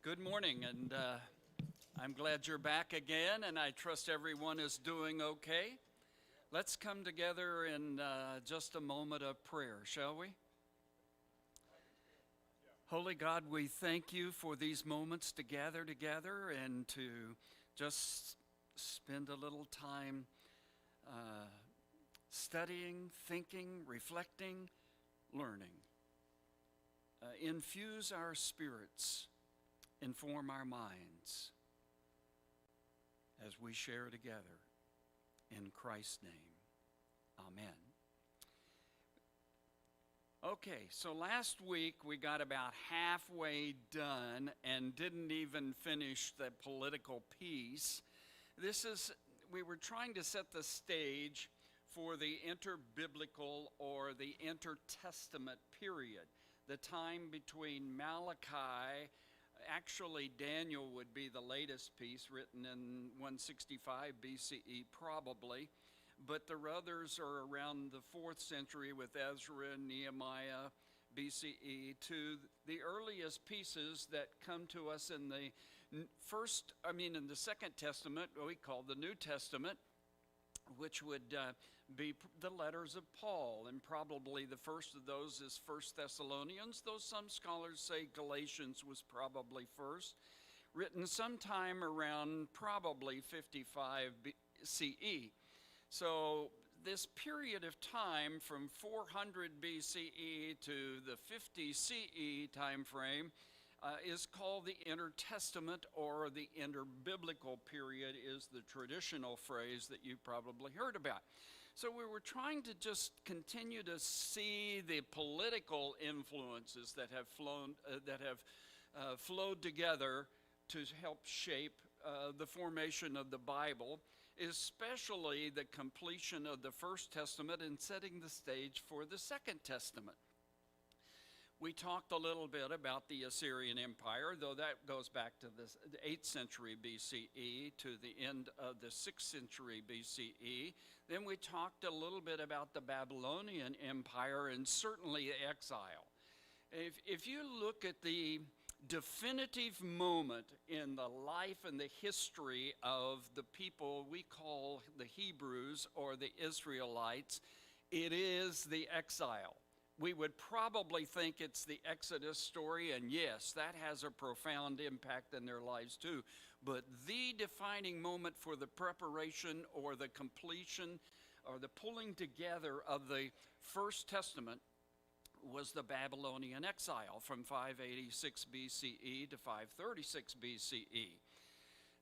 Good morning, and I'm glad you're back again, and I trust everyone is doing okay. Let's come together in just a moment of prayer, shall we? Holy God, we thank you for these moments to gather together and to just spend a little time studying, thinking, reflecting, learning. Infuse our spirits. Inform our minds as we share together. In Christ's name, amen. Okay, so last week we got about halfway done and didn't even finish the political piece. We were trying to set the stage for the interbiblical or the intertestament period, the time between Malachi. Actually, Daniel would be the latest piece, written in 165 BCE probably, but the others are around the 4th century with Ezra and Nehemiah BCE to the earliest pieces that come to us in the in the Second Testament, what we call the New Testament, which would be the letters of Paul, and probably the first of those is 1 Thessalonians, though some scholars say Galatians was probably first, written sometime around probably 55 CE. So this period of time from 400 BCE to the 50 CE time frame is called the intertestament, or the interbiblical period is the traditional phrase that you probably heard about. So we were trying to just continue to see the political influences that have flowed together to help shape the formation of the Bible, especially the completion of the First Testament and setting the stage for the Second Testament. We talked a little bit about the Assyrian Empire, though that goes back to the 8th century BCE to the end of the 6th century BCE. Then we talked a little bit about the Babylonian Empire and certainly exile. If you look at the definitive moment in the life and the history of the people we call the Hebrews or the Israelites, it is the exile. We would probably think it's the Exodus story, and yes, that has a profound impact in their lives too. But the defining moment for the preparation or the completion or the pulling together of the First Testament was the Babylonian exile from 586 BCE to 536 BCE.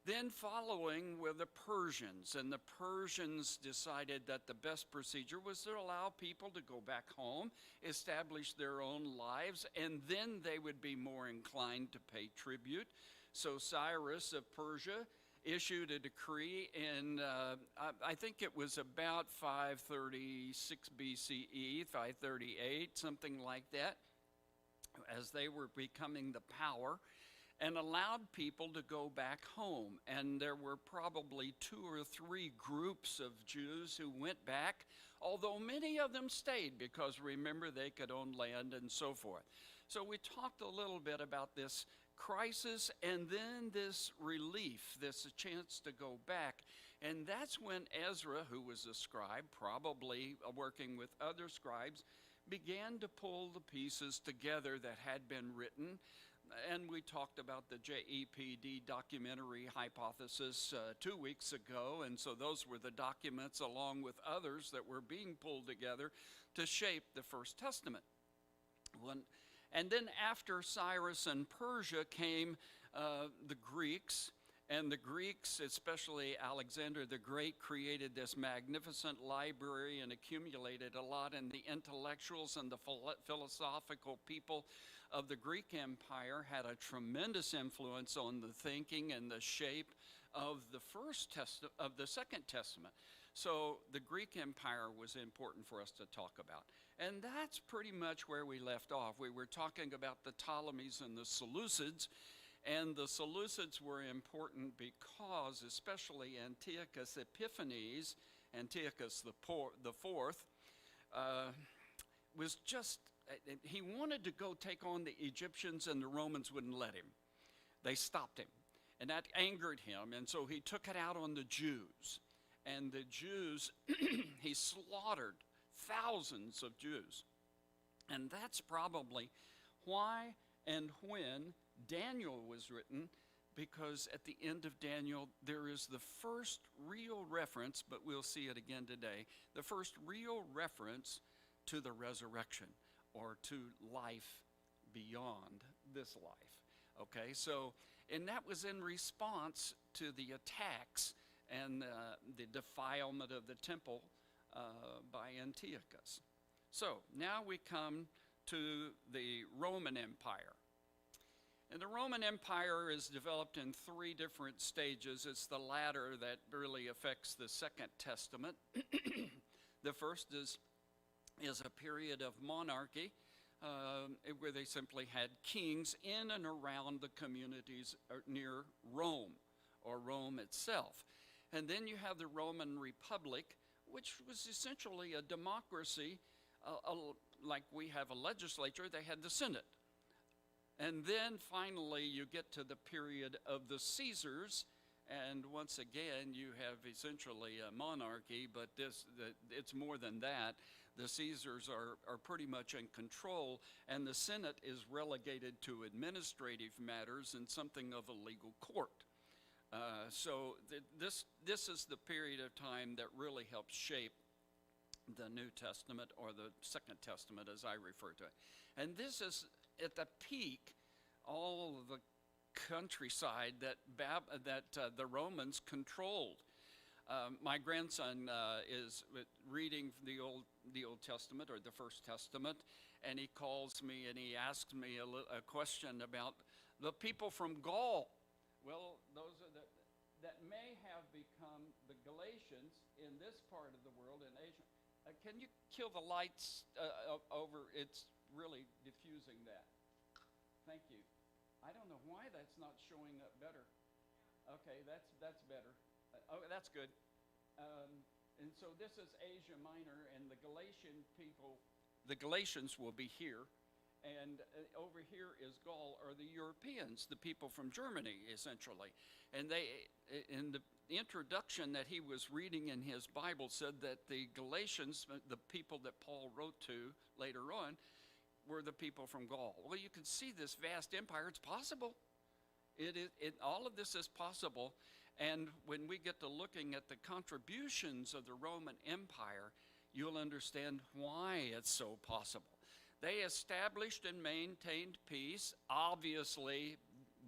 Then following were the Persians, and the Persians decided that the best procedure was to allow people to go back home, establish their own lives, and then they would be more inclined to pay tribute. So Cyrus of Persia issued a decree in, I think it was about 536 BCE, 538, something like that, as they were becoming the power, and allowed people to go back home. And there were probably 2 or 3 groups of Jews who went back, although many of them stayed because, remember, they could own land and so forth. So we talked a little bit about this crisis and then this relief, this chance to go back. And that's when Ezra, who was a scribe, probably working with other scribes, began to pull the pieces together that had been written. And we talked about the JEPD documentary hypothesis 2 weeks ago, and so those were the documents along with others that were being pulled together to shape the First Testament. And then after Cyrus and Persia came the Greeks, and the Greeks, especially Alexander the Great, created this magnificent library and accumulated a lot, and the intellectuals and the philosophical people of the Greek Empire had a tremendous influence on the thinking and the shape of the Second Testament. So the Greek Empire was important for us to talk about. And that's pretty much where we left off. We were talking about the Ptolemies and the Seleucids, and the Seleucids were important because, especially Antiochus Epiphanes, Antiochus the Fourth, he wanted to go take on the Egyptians, and the Romans wouldn't let him. They stopped him, and that angered him, and so he took it out on the Jews. And the Jews, he slaughtered thousands of Jews. And that's probably why and when Daniel was written, because at the end of Daniel, there is the first real reference, but we'll see it again today, the first real reference to the resurrection or to life beyond this life. Okay, so, and that was in response to the attacks and the defilement of the temple by Antiochus. So now we come to the Roman Empire. And the Roman Empire is developed in three different stages. It's the latter that really affects the Second Testament. The first is a period of monarchy, where they simply had kings in and around the communities near Rome, or Rome itself. And then you have the Roman Republic, which was essentially a democracy. Like we have a legislature, they had the Senate. And then finally you get to the period of the Caesars, and once again you have essentially a monarchy, but it's more than that. The Caesars are pretty much in control, and the Senate is relegated to administrative matters and something of a legal court. So this is the period of time that really helps shape the New Testament, or the Second Testament as I refer to it. And this is at the peak, all of the countryside that the Romans controlled. My grandson is reading the Old Testament, or the First Testament, and he calls me and he asks me a question about the people from Gaul. Well, those are that may have become the Galatians in this part of the world, in Asia. Can you kill the lights over? It's really diffusing that. Thank you. I don't know why that's not showing up better. Okay, that's better. That's good. And so this is Asia Minor, and the Galatian people, the Galatians will be here. And over here is Gaul, or the Europeans, the people from Germany, essentially. And they, in the introduction that he was reading in his Bible, said that the Galatians, the people that Paul wrote to later on, were the people from Gaul. Well, you can see this vast empire. It's possible. All of this is possible. And when we get to looking at the contributions of the Roman Empire, you'll understand why it's so possible. They established and maintained peace, obviously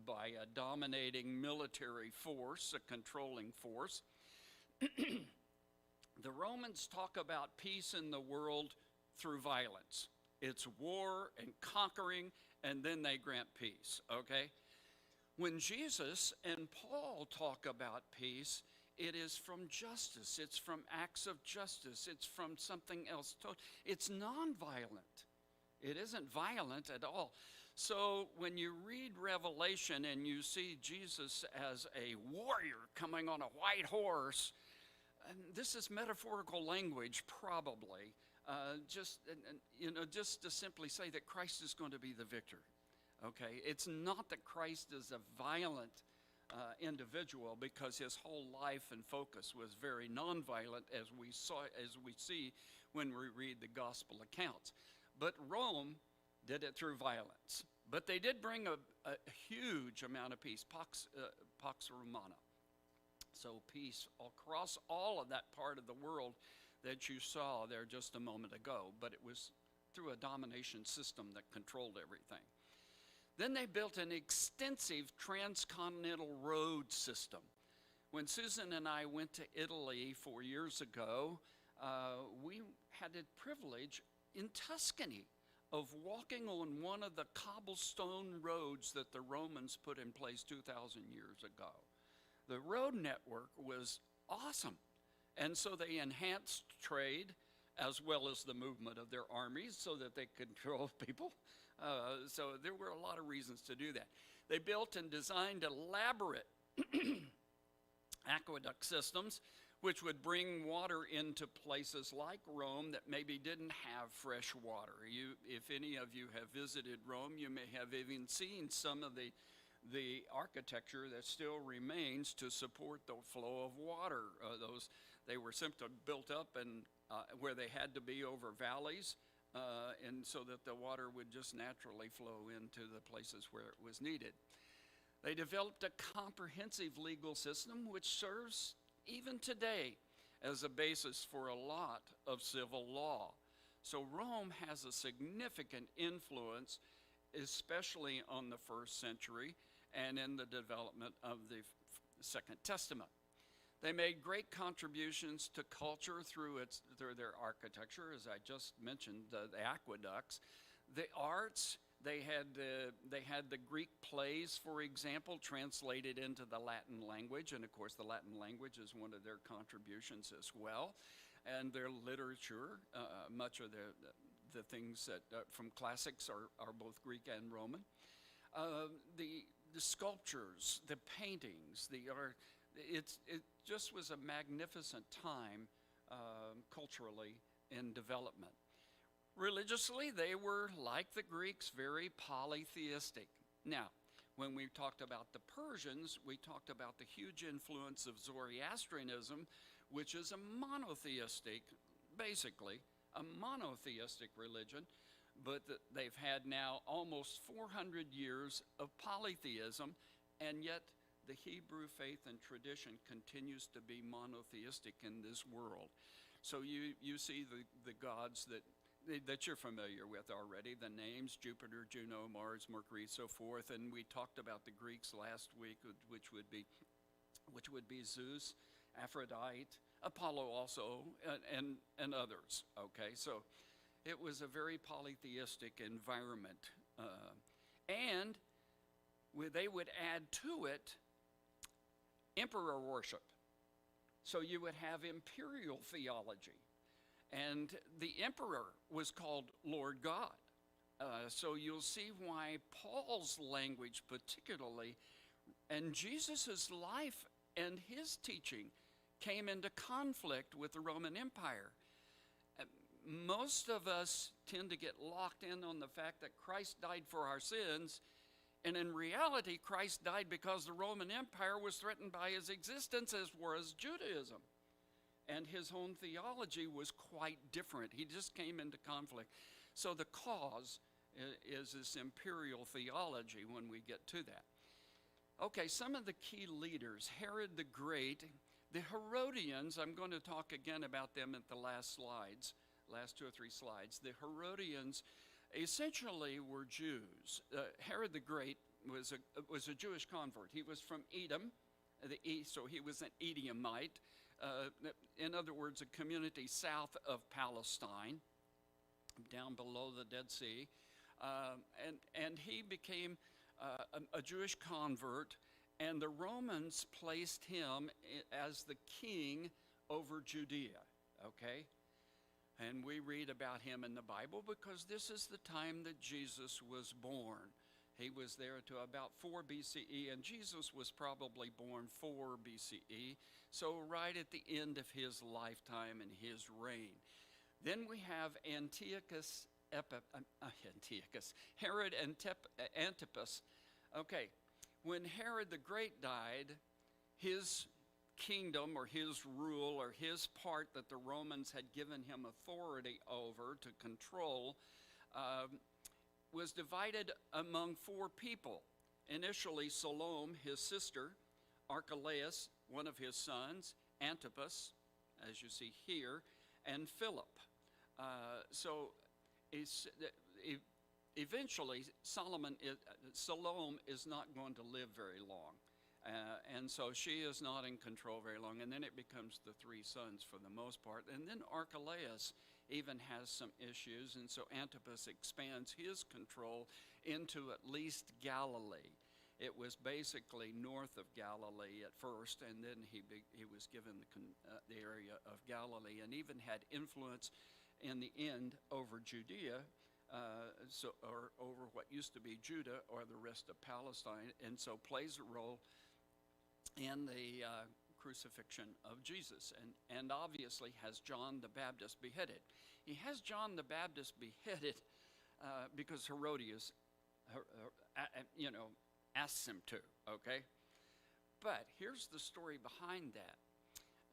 by a dominating military force, a controlling force. The Romans talk about peace in the world through violence. It's war and conquering, and then they grant peace, okay? When Jesus and Paul talk about peace, it is from justice. It's from acts of justice. It's from something else. It's nonviolent. It isn't violent at all. So when you read Revelation and you see Jesus as a warrior coming on a white horse, and this is metaphorical language probably, just to simply say that Christ is going to be the victor. Okay, it's not that Christ is a violent individual, because his whole life and focus was very nonviolent, as we see when we read the gospel accounts. But Rome did it through violence. But they did bring a huge amount of peace, Pax Romana. So peace across all of that part of the world that you saw there just a moment ago. But it was through a domination system that controlled everything. Then they built an extensive transcontinental road system. When Susan and I went to Italy 4 years ago, we had the privilege in Tuscany of walking on one of the cobblestone roads that the Romans put in place 2,000 years ago. The road network was awesome. And so they enhanced trade as well as the movement of their armies so that they could control people. So there were a lot of reasons to do that. They built and designed elaborate aqueduct systems, which would bring water into places like Rome that maybe didn't have fresh water. If any of you have visited Rome, you may have even seen some of the the architecture that still remains to support the flow of water. They were simply built up and where they had to be over valleys, and so that the water would just naturally flow into the places where it was needed. They developed a comprehensive legal system which serves even today as a basis for a lot of civil law. So Rome has a significant influence, especially on the first century and in the development of the Second Testament. They made great contributions to culture through their architecture, as I just mentioned, the aqueducts, the arts. They had the Greek plays, for example, translated into the Latin language, and of course the Latin language is one of their contributions as well. And their literature, much of the things that from classics are both Greek and Roman. The sculptures, the paintings, the art, it just was a magnificent time culturally in development. Religiously, they were, like the Greeks, very polytheistic. Now, when we talked about the Persians, we talked about the huge influence of Zoroastrianism, which is a monotheistic, basically, a monotheistic religion, but they've had now almost 400 years of polytheism, and yet the Hebrew faith and tradition continues to be monotheistic in this world. So you see the gods that you're familiar with already, the names, Jupiter, Juno, Mars, Mercury, so forth, and we talked about the Greeks last week, which would be Zeus, Aphrodite, Apollo also, and others, okay? So it was a very polytheistic environment, and they would add to it emperor worship. So you would have imperial theology. And the emperor was called Lord God. So you'll see why Paul's language particularly, and Jesus' life and his teaching came into conflict with the Roman Empire. Most of us tend to get locked in on the fact that Christ died for our sins, and in reality, Christ died because the Roman Empire was threatened by his existence, as was Judaism. And his own theology was quite different. He just came into conflict. So the cause is this imperial theology when we get to that. Okay, some of the key leaders, Herod the Great, the Herodians, I'm going to talk again about them at the last 2 or 3 slides. The Herodians essentially were Jews. Herod the Great was a Jewish convert. He was from Edom, the east, so he was an Edomite. In other words, a community south of Palestine, down below the Dead Sea. And he became a Jewish convert, and the Romans placed him as the king over Judea, okay? And we read about him in the Bible because this is the time that Jesus was born. He was there to about 4 BCE, and Jesus was probably born 4 BCE, so right at the end of his lifetime and his reign. Then we have Herod Antipas. Okay, when Herod the Great died, his kingdom or his rule or his part that the Romans had given him authority over to control was divided among 4 people. Initially, Salome, his sister, Archelaus, one of his sons, Antipas, as you see here, and Philip. Eventually, Salome is not going to live very long. And so she is not in control very long. And then it becomes the 3 sons for the most part. And then Archelaus even has some issues. And so Antipas expands his control into at least Galilee. It was basically north of Galilee at first, and then he was given the area of Galilee, and even had influence in the end over Judea, or over what used to be Judah or the rest of Palestine, and so plays a role in the crucifixion of Jesus, and obviously has John the Baptist beheaded. He has John the Baptist beheaded because Herodias, asks him to, okay? But here's the story behind that.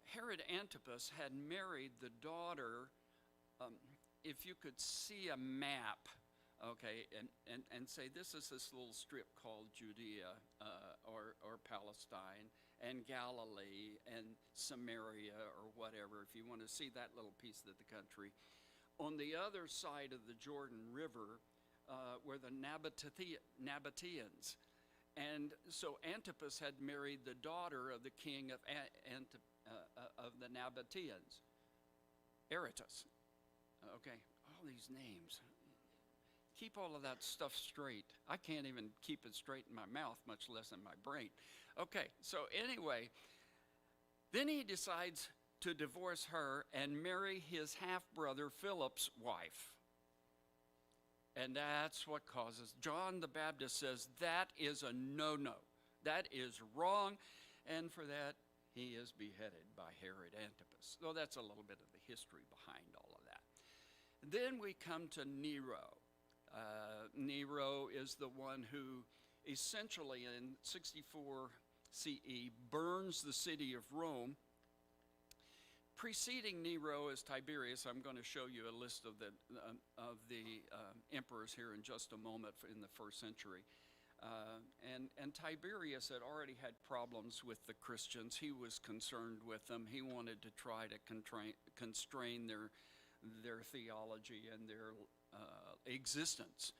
Herod Antipas had married the daughter, if you could see a map, okay, and say this is this little strip called Judea or Palestine and Galilee and Samaria or whatever, if you want to see that little piece of the country. On the other side of the Jordan River were the Nabateans. And so Antipas had married the daughter of the king of the Nabateans, Aretas. Okay, all these names. Keep all of that stuff straight. I can't even keep it straight in my mouth, much less in my brain. Okay, so anyway, then he decides to divorce her and marry his half-brother Philip's wife. And that's what causes, John the Baptist says, that is a no-no. That is wrong. And for that, he is beheaded by Herod Antipas. So that's a little bit of the history behind all of that. Then we come to Nero. Nero is the one who essentially in 64 CE burns the city of Rome. Preceding Nero is Tiberius. I'm going to show you a list of the emperors here in just a moment in the first century. And Tiberius had already had problems with the Christians. He was concerned with them. He wanted to try to constrain their theology and their existence.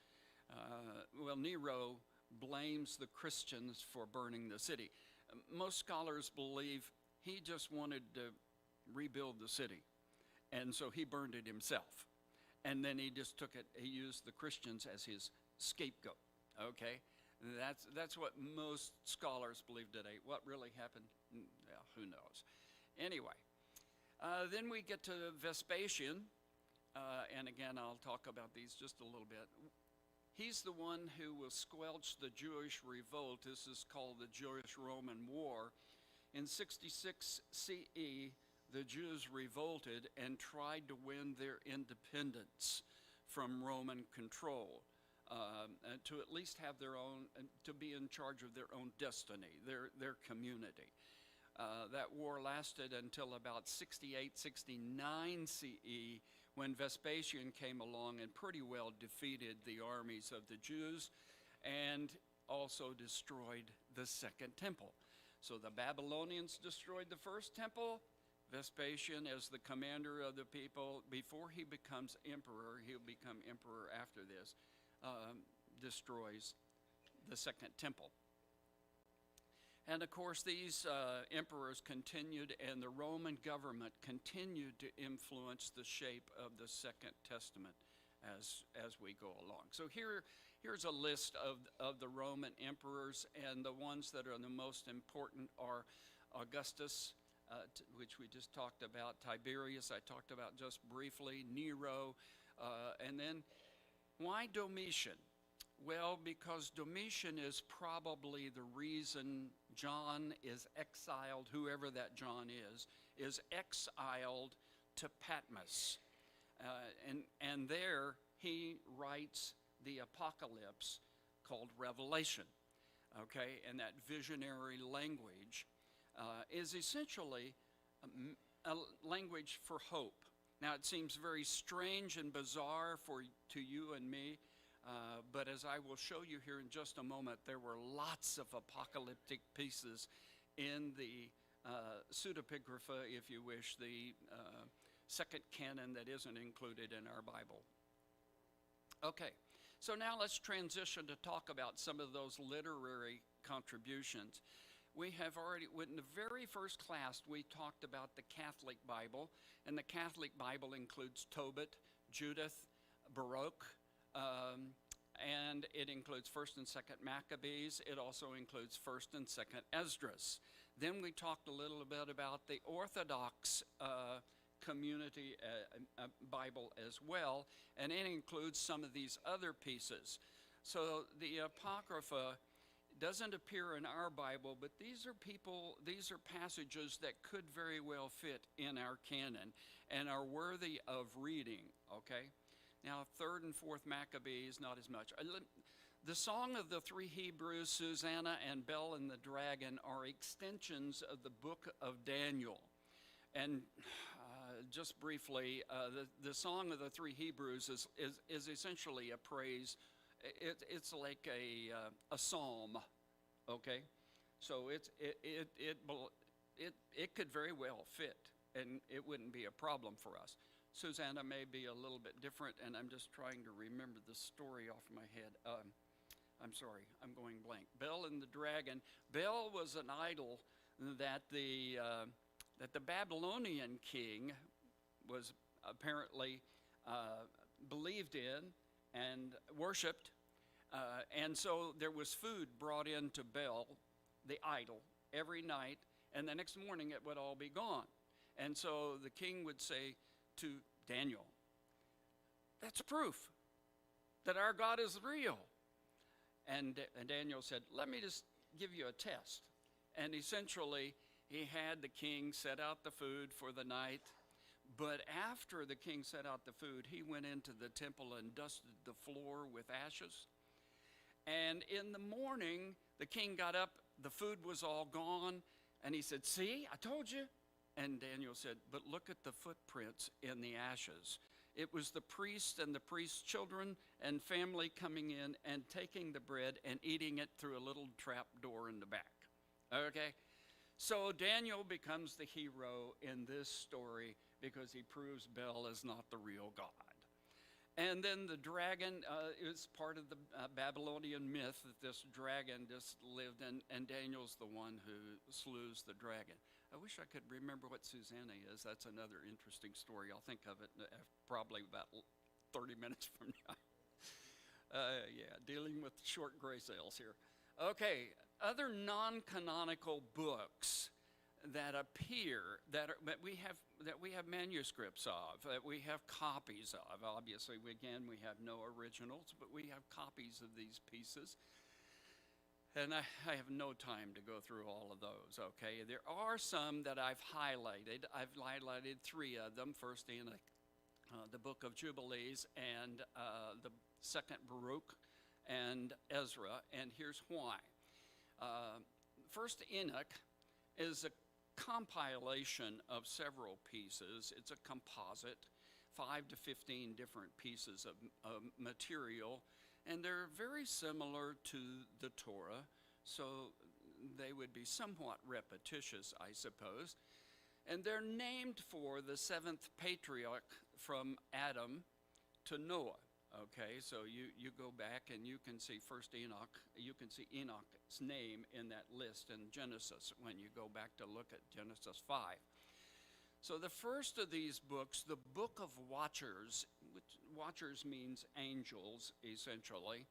Well, Nero blames the Christians for burning the city. Most scholars believe he just wanted to rebuild the city, and so he burned it himself. And then he just took it, he used the Christians as his scapegoat, okay? That's what most scholars believe today. What really happened? Yeah, who knows? Anyway, then we get to Vespasian, and again, I'll talk about these just a little bit. He's the one who will squelch the Jewish revolt. This is called the Jewish-Roman War. In 66 CE, the Jews revolted and tried to win their independence from Roman control, to at least have their own, to be in charge of their own destiny, their community. That war lasted until about 68, 69 CE, when Vespasian came along and pretty well defeated the armies of the Jews and also destroyed the second temple. So the Babylonians destroyed the first temple. Vespasian, as the commander of the people, before he becomes emperor, he'll become emperor after this, destroys the second temple. And of course, these emperors continued, and the Roman government continued to influence the shape of the Second Testament as we go along. So here's a list of the Roman emperors, and the ones that are the most important are Augustus, which we just talked about, Tiberius, I talked about just briefly, Nero, and then why Domitian? Well, because Domitian is probably the reason John is exiled, whoever that John is exiled to Patmos. And there he writes the Apocalypse called Revelation, okay? And that visionary language is essentially a language for hope. Now, it seems very strange and bizarre to you and me, but as I will show you here in just a moment, there were lots of apocalyptic pieces in the pseudepigrapha, if you wish, the second canon that isn't included in our Bible. Okay, so now let's transition to talk about some of those literary contributions. We have already, in the very first class, we talked about the Catholic Bible, and the Catholic Bible includes Tobit, Judith, Baruch, and it includes 1st and 2nd Maccabees. It also includes 1st and 2nd Esdras. Then we talked a little bit about the Orthodox community Bible as well, and it includes some of these other pieces. So the Apocrypha doesn't appear in our Bible, but these are passages that could very well fit in our canon and are worthy of reading, okay? Now, 3rd and 4th Maccabees, not as much. The Song of the Three Hebrews, Susanna and Bel and the Dragon, are extensions of the book of Daniel. And just briefly, the Song of the Three Hebrews is essentially a praise. It's like a psalm, okay? So it could very well fit, and it wouldn't be a problem for us. Susanna may be a little bit different, and I'm just trying to remember the story off my head. I'm sorry, I'm going blank. Bel and the Dragon. Bel was an idol that the Babylonian king was apparently believed in and worshipped. And so there was food brought in to Bel, the idol, every night, and the next morning it would all be gone. And so the king would say to Daniel, "That's proof that our God is real." And Daniel said, "Let me just give you a test." And essentially, he had the king set out the food for the night. But after the king set out the food, he went into the temple and dusted the floor with ashes. And in the morning, the king got up, the food was all gone, and he said, "See, I told you." And Daniel said, "But look at the footprints in the ashes." It was the priest and the priest's children and family coming in and taking the bread and eating it through a little trap door in the back. Okay? So Daniel becomes the hero in this story because he proves Bel is not the real God. And then the dragon is part of the Babylonian myth that this dragon just lived in, and Daniel's the one who slews the dragon. I wish I could remember what Susanna is. That's another interesting story. I'll think of it probably about 30 minutes from now. Yeah, dealing with short gray cells here. Okay, other non-canonical books that appear that we have manuscripts of, that we have copies of. Obviously, again, we have no originals, but we have copies of these pieces. And I have no time to go through all of those, okay? There are some that I've highlighted. I've highlighted 3 of them. First Enoch, the book of Jubilees, and the second Baruch, and Ezra, and here's why. First Enoch is a compilation of several pieces. It's a composite, 5 to 15 different pieces of material. And they're very similar to the Torah, so they would be somewhat repetitious, I suppose. And they're named for the 7th patriarch from Adam to Noah. Okay, so you go back and you can see first Enoch, you can see Enoch's name in that list in Genesis when you go back to look at Genesis 5. So the first of these books, the Book of Watchers, which Watchers means angels, essentially,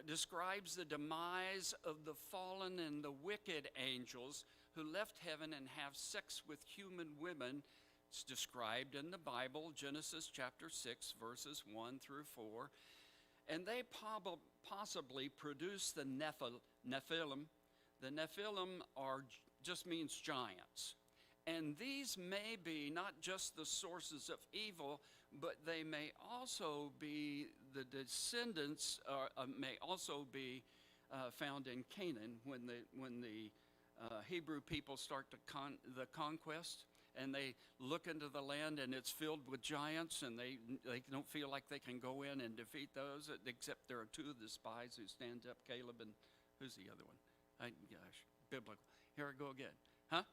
describes the demise of the fallen and the wicked angels who left heaven and have sex with human women. It's described in the Bible, Genesis chapter 6, verses 1 through 4. And they possibly produce the Nephilim. The Nephilim just means giants. And these may be not just the sources of evil, but they may also be the descendants, may also be found in Canaan when the Hebrew people start the conquest, and they look into the land and it's filled with giants, and they don't feel like they can go in and defeat those, except there are 2 of the spies who stand up, Caleb and who's the other one? Gosh, biblical. Here I go again. Huh?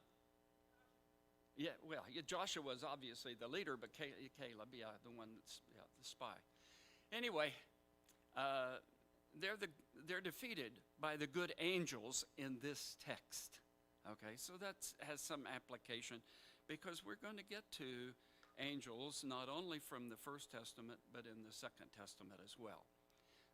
Yeah, well, Joshua was obviously the leader, but Caleb, the one that's the spy. Anyway, they're defeated by the good angels in this text. Okay, so that has some application because we're going to get to angels not only from the First Testament, but in the Second Testament as well.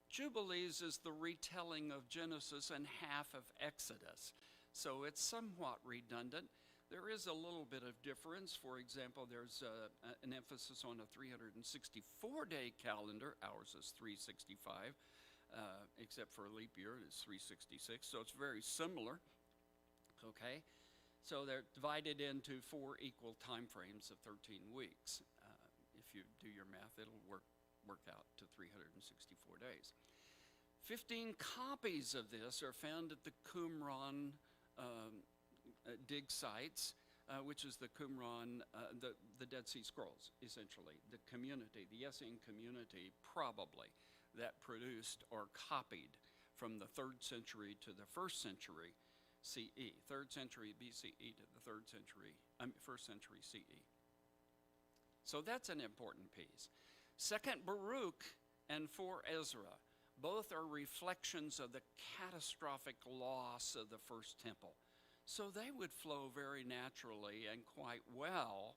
Jubilees is the retelling of Genesis and half of Exodus, so it's somewhat redundant. There is a little bit of difference. For example, there's an emphasis on a 364-day calendar. Ours is 365, except for a leap year, it's 366. So it's very similar, okay? So they're divided into 4 equal time frames of 13 weeks. If you do your math, it'll work out to 364 days. 15 copies of this are found at the Qumran dig sites, which is the Qumran, the Dead Sea Scrolls, essentially. The community, the Essene community, probably, that produced or copied from the 3rd century to the 1st century CE, 3rd century BCE to the 1st century CE. So that's an important piece. 2nd Baruch and 4 Ezra, both are reflections of the catastrophic loss of the First Temple. So they would flow very naturally and quite well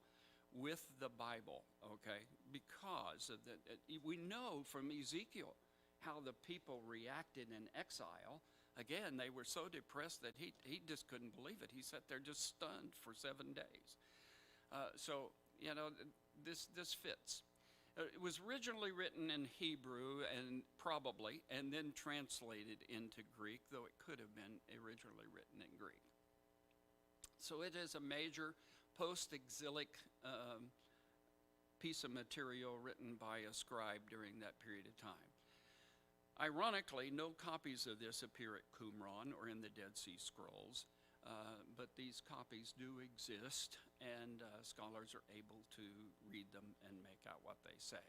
with the Bible, okay? Because of we know from Ezekiel how the people reacted in exile. Again, they were so depressed that he just couldn't believe it. He sat there just stunned for 7 days. So, you know, this fits. It was originally written in Hebrew and then translated into Greek, though it could have been originally written in Greek. So it is a major post-exilic piece of material written by a scribe during that period of time. Ironically, no copies of this appear at Qumran or in the Dead Sea Scrolls, but these copies do exist, and scholars are able to read them and make out what they say.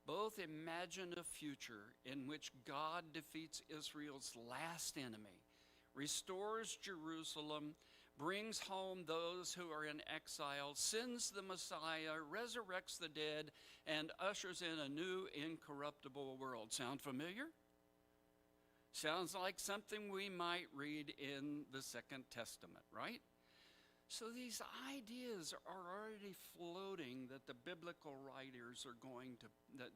Both imagine a future in which God defeats Israel's last enemy, restores Jerusalem, brings home those who are in exile, sends the Messiah, resurrects the dead, and ushers in a new incorruptible world. Sound familiar? Sounds like something we might read in the Second Testament, right? So these ideas are already floating that the biblical writers are going to,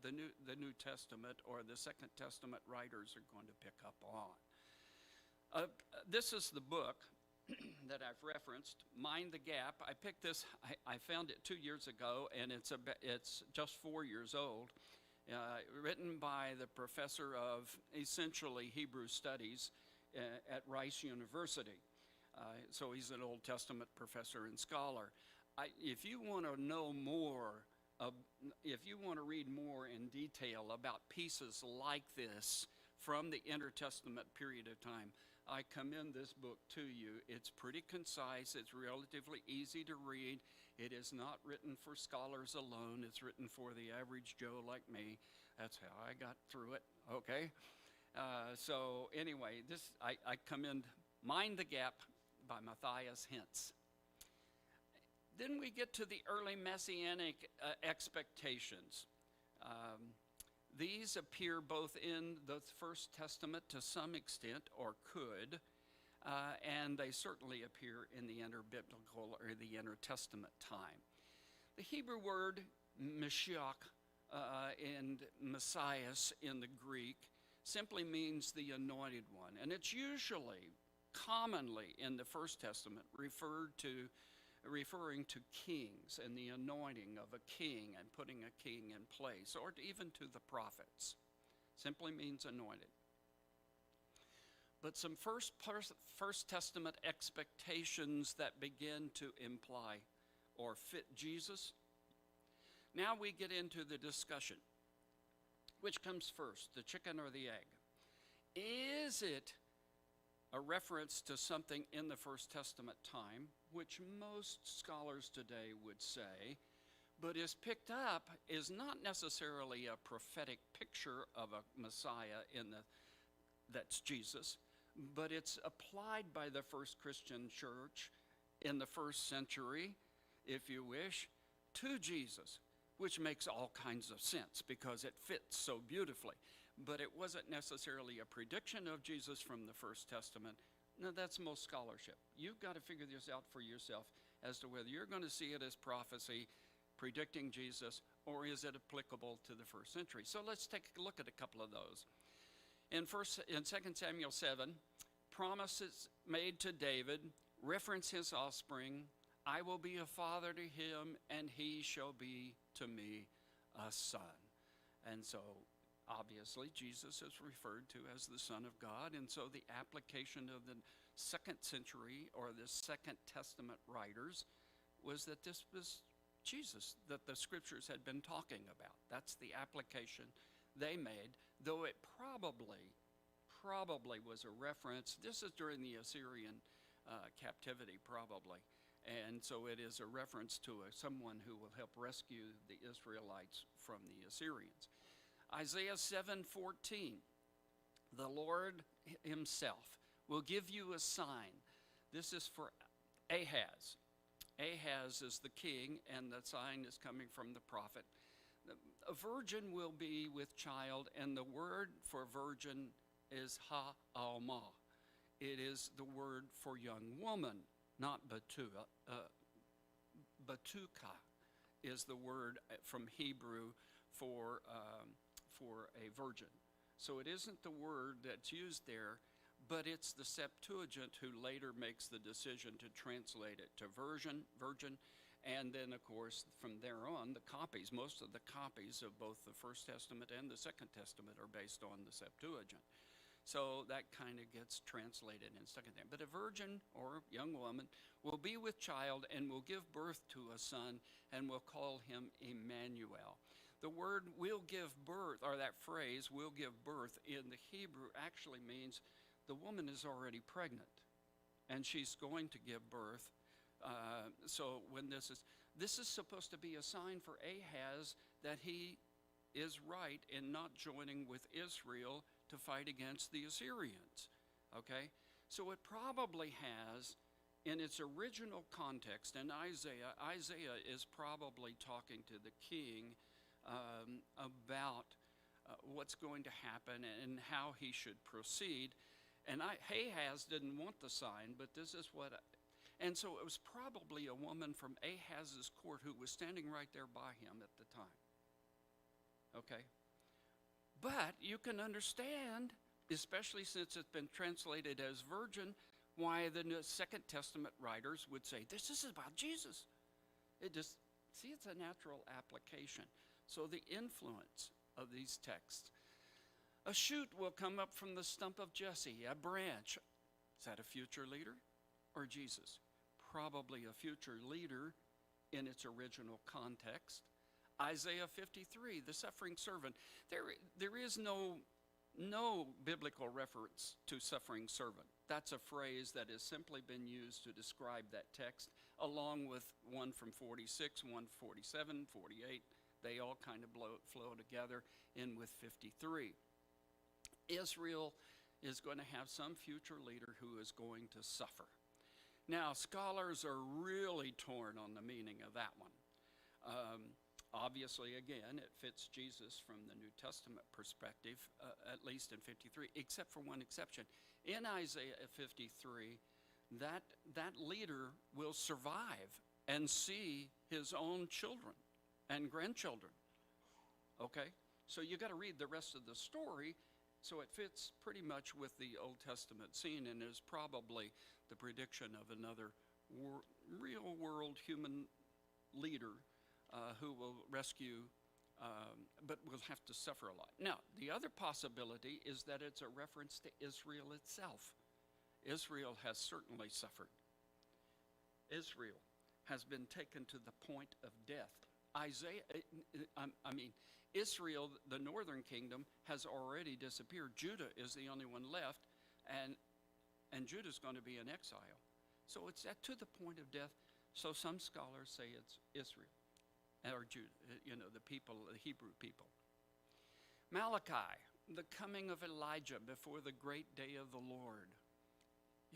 the New Testament or the Second Testament writers are going to pick up on. This is the book that I've referenced, Mind the Gap. I picked this, I found it 2 years ago, and it's just 4 years old. Written by the professor of essentially Hebrew studies at Rice University. So he's an Old Testament professor and scholar. If you want to know more, if you want to read more in detail about pieces like this from the intertestament period of time, I commend this book to you. It's pretty concise. It's relatively easy to read. It is not written for scholars alone. It's written for the average Joe like me. That's how I got through it, okay? So anyway, I commend Mind the Gap by Matthias Hentz. Then we get to the early Messianic expectations. These appear both in the First Testament to some extent, or could, and they certainly appear in the interbiblical or the intertestament time. The Hebrew word Mashiach and Messias in the Greek simply means the anointed one, and it's usually, commonly in the First Testament, referring to kings and the anointing of a king and putting a king in place, or even to the prophets. Simply means anointed. But some First Testament expectations that begin to imply or fit Jesus. Now we get into the discussion. Which comes first, the chicken or the egg? Is it a reference to something in the First Testament time, which most scholars today would say, but is picked up, is not necessarily a prophetic picture of a Messiah that's Jesus, but it's applied by the first Christian church in the 1st century, if you wish, to Jesus, which makes all kinds of sense because it fits so beautifully. But it wasn't necessarily a prediction of Jesus from the First Testament. No, that's most scholarship. You've got to figure this out for yourself as to whether you're going to see it as prophecy predicting Jesus, or is it applicable to the 1st century. So let's take a look at a couple of those. In 2 Samuel 7, promises made to David reference his offspring. I will be a father to him, and he shall be to me a son. And so obviously, Jesus is referred to as the Son of God, and so the application of the 2nd century or the Second Testament writers was that this was Jesus that the scriptures had been talking about. That's the application they made, though it probably probably was a reference. This is during the Assyrian captivity, probably. And so it is a reference to someone who will help rescue the Israelites from the Assyrians. Isaiah 7:14, the Lord himself will give you a sign. This is for Ahaz. Ahaz is the king, and the sign is coming from the prophet. A virgin will be with child, and the word for virgin is ha'almah. It is the word for young woman, not batuka. Batuka is the word from Hebrew for a virgin. So it isn't the word that's used there, but it's the Septuagint who later makes the decision to translate it to virgin, and then, of course, from there on, the copies, most of the copies of both the First Testament and the Second Testament are based on the Septuagint. So that kind of gets translated in second there. But a virgin or young woman will be with child and will give birth to a son and will call him Emmanuel. The word will give birth, or that phrase, will give birth, in the Hebrew actually means the woman is already pregnant and she's going to give birth. So when this is supposed to be a sign for Ahaz that he is right in not joining with Israel to fight against the Assyrians. Okay? So it probably has, in its original context, in Isaiah is probably talking to the king about what's going to happen and how he should proceed. And Ahaz didn't want the sign, but this is what... And so it was probably a woman from Ahaz's court who was standing right there by him at the time. Okay? But you can understand, especially since it's been translated as virgin, why the Second Testament writers would say, this is about Jesus. It's a natural application. So the influence of these texts. A shoot will come up from the stump of Jesse, a branch. Is that a future leader or Jesus? Probably a future leader in its original context. Isaiah 53, the suffering servant. There is no biblical reference to suffering servant. That's a phrase that has simply been used to describe that text, along with one from 46, 147, 48. They all kind of flow together in with 53. Israel is going to have some future leader who is going to suffer. Now, scholars are really torn on the meaning of that one. Obviously, again, it fits Jesus from the New Testament perspective, at least in 53, except for one exception. In Isaiah 53, that leader will survive and see his own children and grandchildren. Okay? So you got to read the rest of the story, so it fits pretty much with the Old Testament scene and is probably the prediction of another real-world human leader who will rescue, but will have to suffer a lot. Now, the other possibility is that it's a reference to Israel itself. Israel has certainly suffered. Israel has been taken to the point of death. Israel, the northern kingdom, has already disappeared. Judah is the only one left, and Judah's going to be in exile. So it's to the point of death. So some scholars say it's Israel, or Judah, the people, the Hebrew people. Malachi, the coming of Elijah before the great day of the Lord.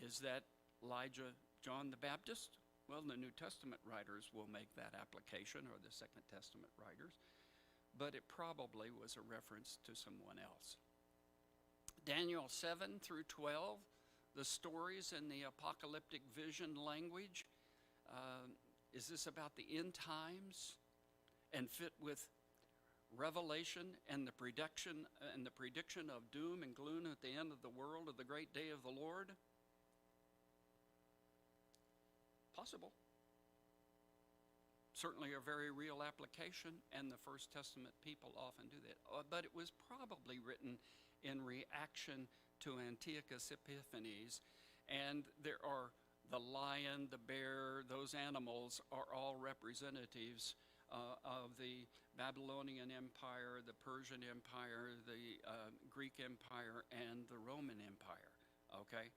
Is that Elijah, John the Baptist? Well, the New Testament writers will make that application, or the Second Testament writers, but it probably was a reference to someone else. Daniel 7 through 12, the stories in the apocalyptic vision language. Is this about the end times and fit with Revelation and the prediction of doom and gloom at the end of the world, of the great day of the Lord? Possible. Certainly a very real application, and the First Testament people often do that. But it was probably written in reaction to Antiochus Epiphanes, and there are the lion, the bear, those animals are all representatives of the Babylonian Empire, the Persian Empire, the Greek Empire, and the Roman Empire, okay,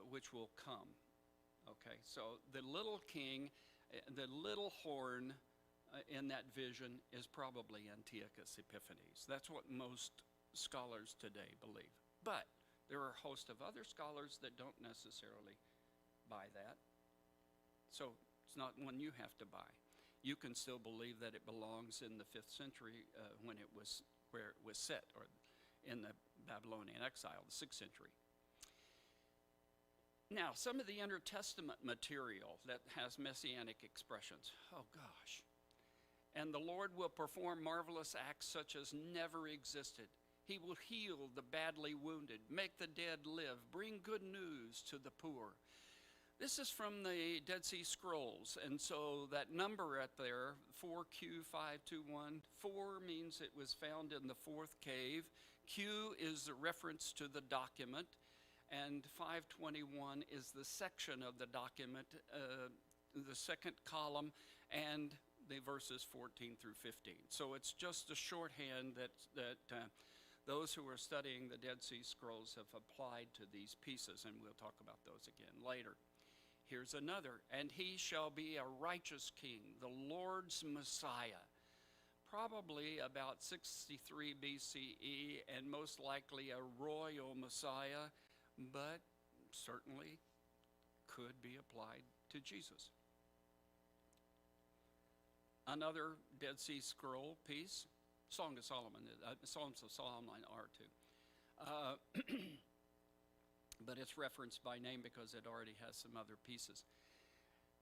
which will come. Okay, so the little king, the little horn in that vision is probably Antiochus Epiphanes. That's what most scholars today believe. But there are a host of other scholars that don't necessarily buy that. So it's not one you have to buy. You can still believe that it belongs in the 5th century where it was set, or in the Babylonian exile, the 6th century. Now, some of the intertestament material that has messianic expressions. Oh gosh. And the Lord will perform marvelous acts such as never existed. He will heal the badly wounded, make the dead live, bring good news to the poor. This is from the Dead Sea Scrolls, and so that number at there, 4Q521, 4 means it was found in the 4th cave. Q is a reference to the document, and 521 is the section of the document, the second column, and the verses 14 through 15. So it's just a shorthand that those who are studying the Dead Sea Scrolls have applied to these pieces, and we'll talk about those again later. Here's another. And he shall be a righteous king, the Lord's Messiah. Probably about 63 BCE, and most likely a royal Messiah, but certainly could be applied to Jesus. Another Dead Sea Scroll piece, Song of Solomon, Psalms of Solomon are too. But it's referenced by name because it already has some other pieces.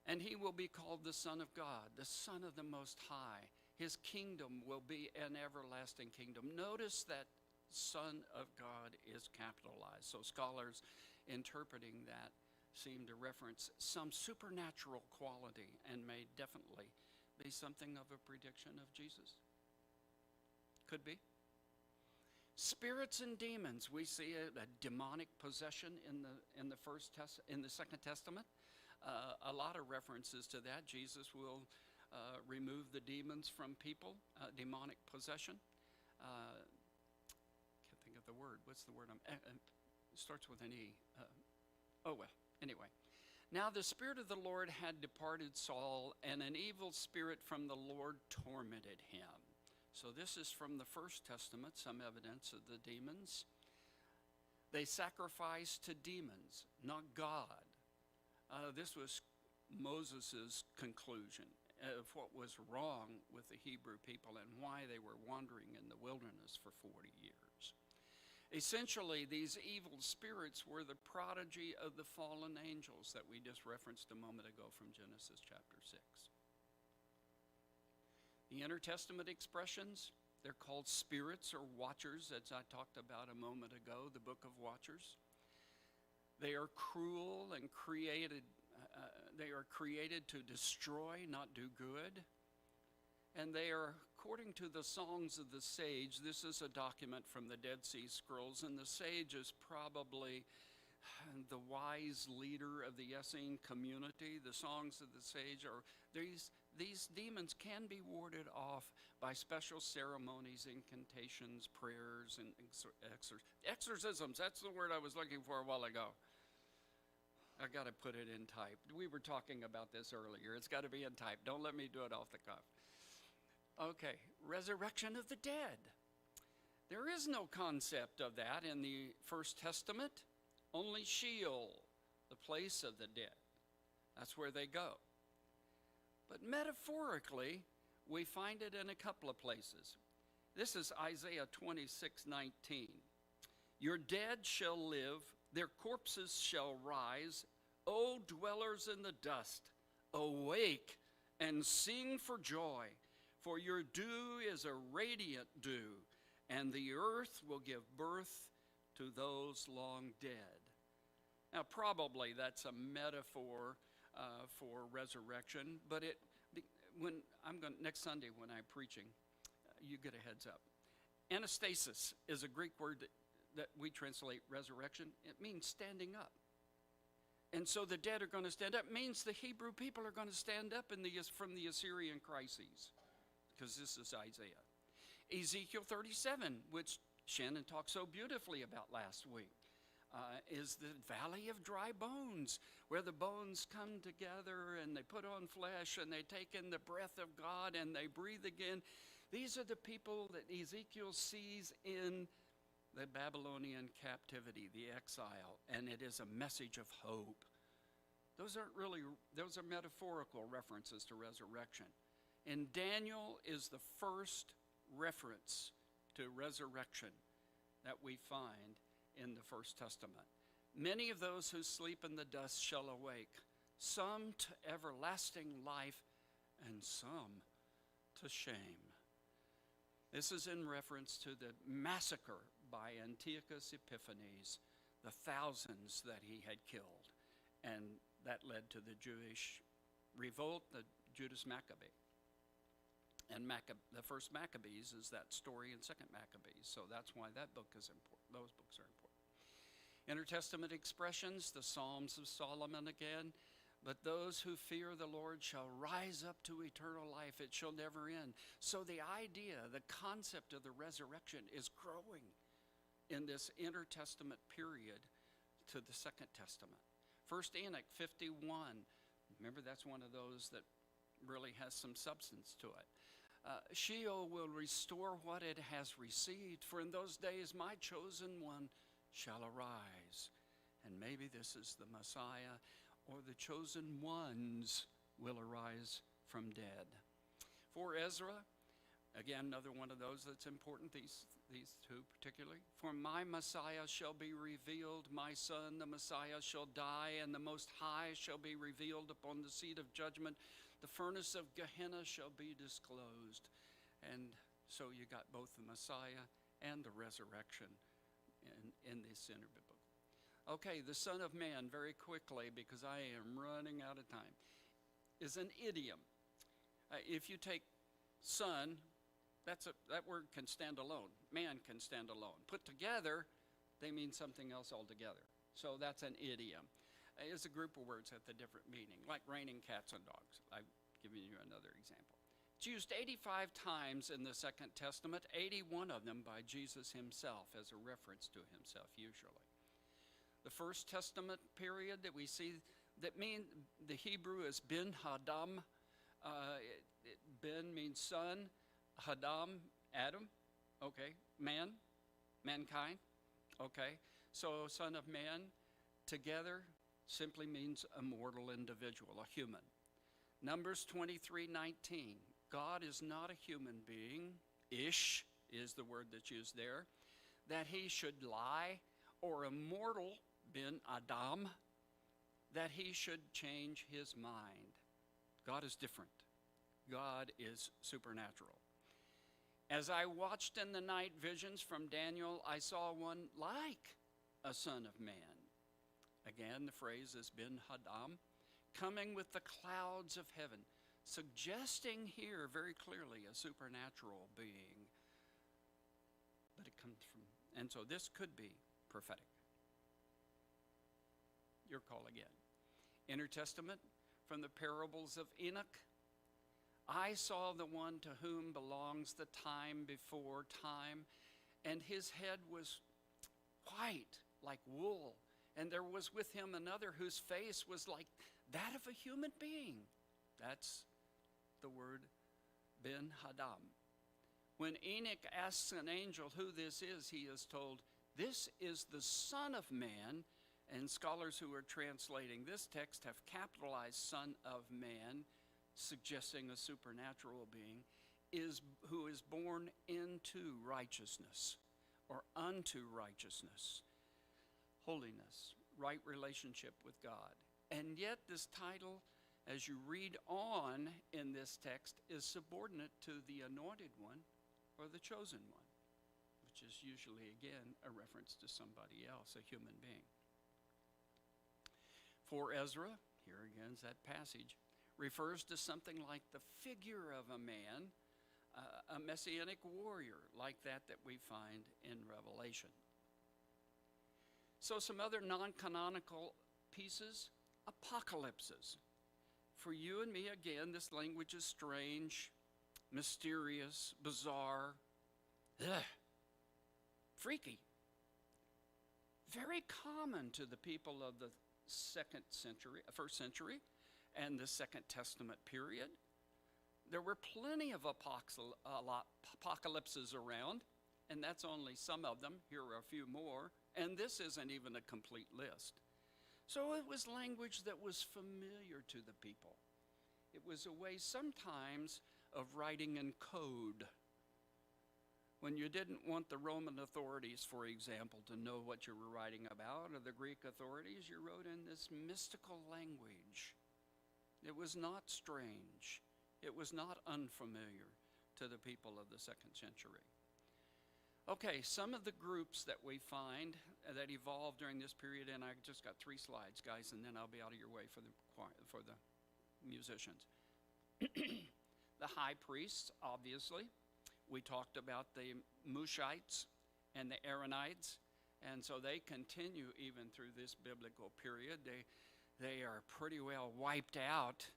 And he will be called the Son of God, the Son of the Most High. His kingdom will be an everlasting kingdom. Notice that Son of God is capitalized. So scholars interpreting that seem to reference some supernatural quality and may definitely be something of a prediction of Jesus. Could be. Spirits and demons, we see a demonic possession in the Second Testament. A lot of references to that. Jesus will remove the demons from people, demonic possession. Can't think of the word. What's the word? It starts with an E. Anyway. Now the Spirit of the Lord had departed Saul, and an evil spirit from the Lord tormented him. So this is from the First Testament, some evidence of the demons. They sacrificed to demons, not God. This was Moses' conclusion of what was wrong with the Hebrew people and why they were wandering in the wilderness for 40 years. Essentially, these evil spirits were the prodigy of the fallen angels that we just referenced a moment ago from Genesis chapter 6. The intertestament expressions, they're called spirits or watchers, as I talked about a moment ago, the book of Watchers. They are cruel and created to destroy, not do good. And they are, according to the Songs of the Sage, this is a document from the Dead Sea Scrolls, and the sage is probably the wise leader of the Essene community. The Songs of the Sage are, these demons can be warded off by special ceremonies, incantations, prayers, and exorcisms. That's the word I was looking for a while ago. I got to put it in type. We were talking about this earlier. It's got to be in type. Don't let me do it off the cuff. Okay, resurrection of the dead. There is no concept of that in the First Testament. Only Sheol, the place of the dead. That's where they go. But metaphorically, we find it in a couple of places. This is Isaiah 26:19. Your dead shall live, their corpses shall rise. O dwellers in the dust, awake and sing for joy, for your dew is a radiant dew, and the earth will give birth to those long dead. Now, probably that's a metaphor for resurrection, but next Sunday when I'm preaching, you get a heads up. Anastasis is a Greek word that we translate resurrection. It means standing up. And so the dead are going to stand up. It means the Hebrew people are going to stand up from the Assyrian crises. because this is Isaiah. Ezekiel 37, which Shannon talked so beautifully about last week, is the valley of dry bones, where the bones come together and they put on flesh and they take in the breath of God and they breathe again. These are the people that Ezekiel sees in the Babylonian captivity, the exile, and it is a message of hope. Those are metaphorical references to resurrection. And Daniel is the first reference to resurrection that we find in the First Testament. Many of those who sleep in the dust shall awake, some to everlasting life, and some to shame. This is in reference to the massacre by Antiochus Epiphanes, the thousands that he had killed, and that led to the Jewish revolt, the Judas Maccabee. And the first Maccabees is that story in Second Maccabees, so that's why that book is important. Those books are important. Intertestament expressions, the Psalms of Solomon again. But those who fear the Lord shall rise up to eternal life. It shall never end. So the idea, the concept of the resurrection is growing in this intertestament period to the Second Testament. First Enoch 51. Remember, that's one of those that really has some substance to it. Sheol will restore what it has received, for in those days my chosen one shall arise. And maybe this is the Messiah, or the chosen ones will arise from dead. For Ezra, again, another one of those that's important, these two particularly. For my Messiah shall be revealed, my son, the Messiah, shall die, and the Most High shall be revealed upon the seat of judgment. The furnace of Gehenna shall be disclosed. And so you got both the Messiah and the resurrection in this interbiblical. Okay, the Son of Man, very quickly, because I am running out of time, is an idiom. If you take son, that word can stand alone. Man can stand alone. Put together, they mean something else altogether. So that's an idiom. It's a group of words at the different meaning, like raining cats and dogs. I've given you another example. It's used 85 times in the Second Testament, 81 of them by Jesus himself as a reference to himself, usually. The First Testament period that we see, that mean the Hebrew is Ben Hadam. Ben means son, Hadam, Adam, okay, man, mankind, okay. So son of man together simply means a mortal individual, a human. Numbers 23:19, God is not a human being, ish is the word that's used there, that he should lie, or a mortal, Ben Adam, that he should change his mind. God is different. God is supernatural. As I watched in the night visions from Daniel, I saw one like a son of man. Again, the phrase is Ben Hadam, coming with the clouds of heaven, suggesting here very clearly a supernatural being. But it comes from, and so this could be prophetic. Your call again. Intertestament, from the parables of Enoch. I saw the one to whom belongs the time before time, and his head was white like wool, and there was with him another whose face was like that of a human being. That's the word Ben Hadam. When Enoch asks an angel who this is, he is told, this is the Son of Man. And scholars who are translating this text have capitalized Son of Man, suggesting a supernatural being, who is born into righteousness or unto righteousness, holiness, right relationship with God. And yet this title, as you read on in this text, is subordinate to the anointed one or the chosen one, which is usually, again, a reference to somebody else, a human being. For Ezra, here again is that passage, refers to something like the figure of a man, a Messianic warrior, like that we find in Revelation. So some other non-canonical pieces, apocalypses. For you and me, again, this language is strange. mysterious, bizarre, ugh, freaky. Very common to the people of the first century, and the Second Testament period. There were plenty of apocalypses around, and that's only some of them. Here are a few more, and this isn't even a complete list. So it was language that was familiar to the people. It was a way sometimes of writing in code. When you didn't want the Roman authorities, for example, to know what you were writing about, or the Greek authorities, you wrote in this mystical language. It was not strange. It was not unfamiliar to the people of the second century. Okay, some of the groups that we find that evolved during this period, and I just got 3 slides, guys, and then I'll be out of your way for the musicians. The high priests, obviously. We talked about the Mushites and the Aaronites, and so they continue even through this biblical period. They are pretty well wiped out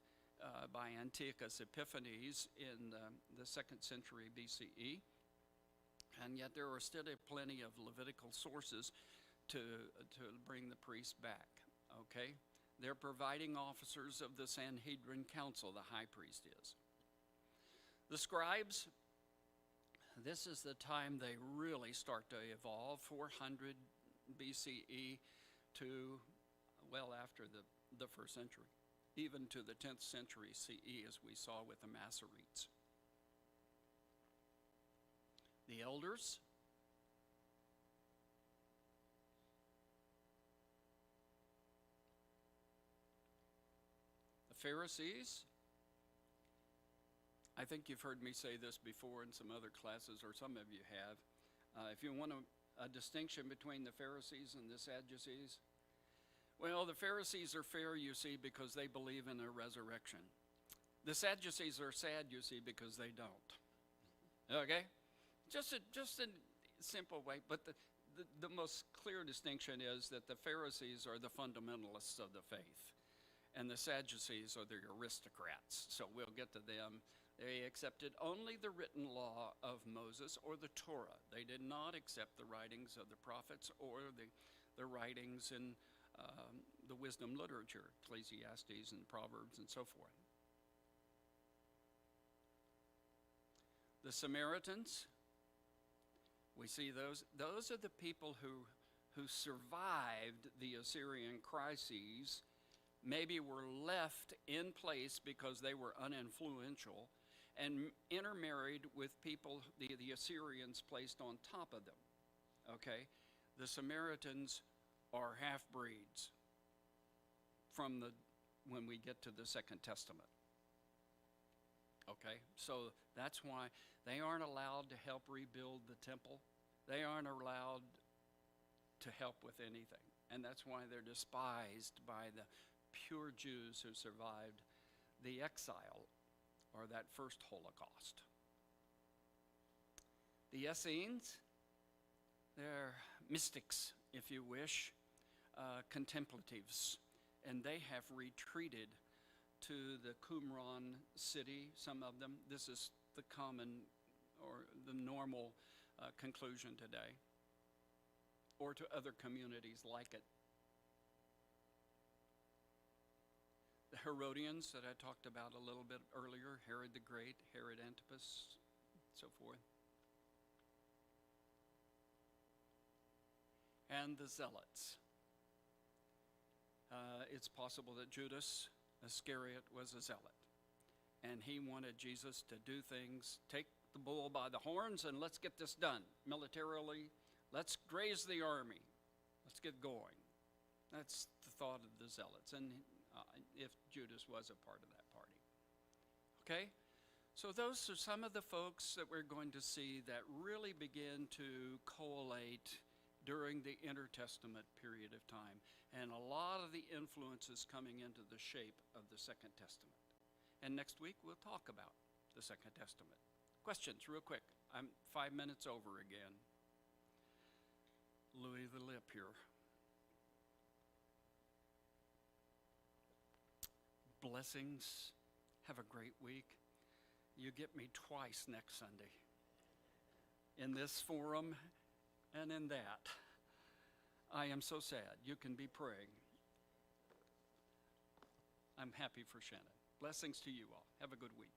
by Antiochus Epiphanes in the 2nd century BCE, and yet there are still plenty of Levitical sources to bring the priests back, okay? They're providing officers of the Sanhedrin Council, the high priest is. The scribes, this is the time they really start to evolve, 400 BCE to well after the 1st century, even to the 10th century CE, as we saw with the Masoretes. The elders, the Pharisees. I think you've heard me say this before in some other classes, or some of you have. If you want a distinction between the Pharisees and the Sadducees, well, the Pharisees are fair, you see, because they believe in a resurrection. The Sadducees are sad, you see, because they don't. Okay? Just a simple way, but the most clear distinction is that the Pharisees are the fundamentalists of the faith, and the Sadducees are the aristocrats. So we'll get to them. They accepted only the written law of Moses or the Torah. They did not accept the writings of the prophets or the writings in the wisdom literature, Ecclesiastes and Proverbs and so forth. The Samaritans, we see those are the people who survived the Assyrian crises, maybe were left in place because they were uninfluential, and intermarried with people the Assyrians placed on top of them. Okay? The Samaritans are half-breeds when we get to the Second Testament. Okay? So that's why they aren't allowed to help rebuild the temple. They aren't allowed to help with anything. And that's why they're despised by the pure Jews who survived the exile or that first Holocaust. The Essenes, they're mystics, if you wish, contemplatives, and they have retreated to the Qumran city, some of them. This is the common or the normal conclusion today, or to other communities like it. The Herodians that I talked about a little bit earlier, Herod the Great, Herod Antipas, so forth. And the Zealots. It's possible that Judas Iscariot was a zealot, and he wanted Jesus to do things, take the bull by the horns, and let's get this done militarily. Let's raise the army. Let's get going. That's the thought of the Zealots, and if Judas was a part of that party. Okay? So those are some of the folks that we're going to see that really begin to collate during the intertestament period of time, and a lot of the influences coming into the shape of the Second Testament. And next week we'll talk about the Second Testament. Questions, real quick. I'm 5 minutes over again. Louis the Lip here. Blessings. Have a great week. You get me twice next Sunday, in this forum and in that. I am so sad. You can be praying. I'm happy for Shannon. Blessings to you all. Have a good week.